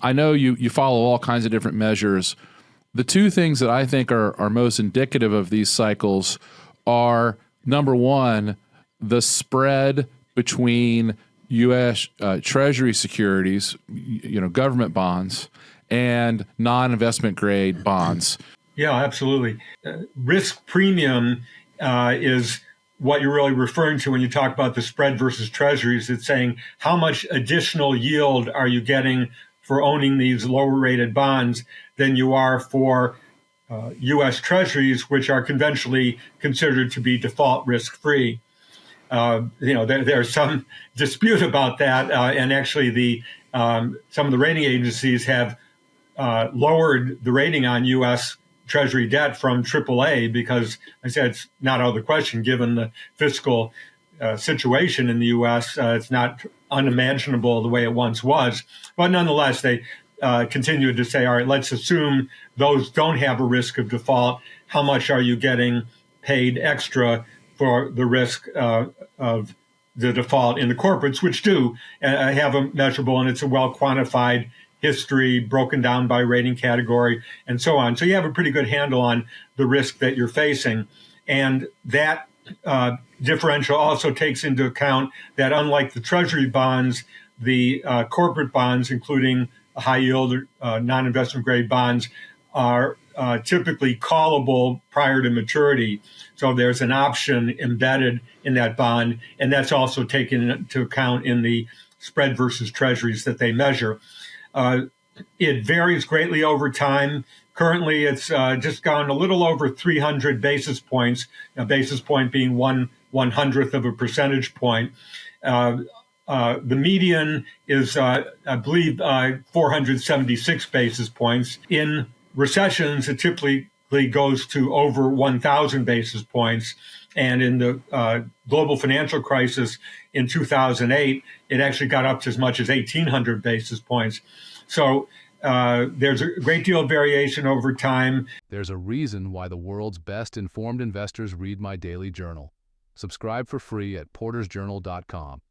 I know you follow all kinds of different measures. The two things that I think are most indicative of these cycles are, number one, the spread between U.S. Treasury securities, government bonds, and non-investment grade bonds. Yeah, absolutely. Risk premium is what you're really referring to when you talk about the spread versus treasuries. It's saying how much additional yield are you getting for owning these lower rated bonds than you are for U.S. treasuries, which are conventionally considered to be default risk free. There's some dispute about that, and actually, some of the rating agencies have lowered the rating on U.S. Treasury debt from AAA because, I said, it's not out of the question given the fiscal situation in the U.S. It's not unimaginable the way it once was. But nonetheless, they continued to say, all right, let's assume those don't have a risk of default. How much are you getting paid extra for the risk of the default in the corporates, which do have a measurable, and it's a well quantified history broken down by rating category and so on. So you have a pretty good handle on the risk that you're facing. And that differential also takes into account that unlike the treasury bonds, the corporate bonds, including high yield non-investment grade bonds, are typically callable prior to maturity. So there's an option embedded in that bond, and that's also taken into account in the spread versus treasuries that they measure. It varies greatly over time. Currently, it's just gone a little over 300 basis points, a basis point being 1/100th of a percentage point. The median is, I believe, 476 basis points. In recessions, it typically goes to over 1,000 basis points. And in the global financial crisis in 2008, it actually got up to as much as 1,800 basis points. So there's a great deal of variation over time. There's a reason why the world's best informed investors read my daily journal. Subscribe for free at portersjournal.com.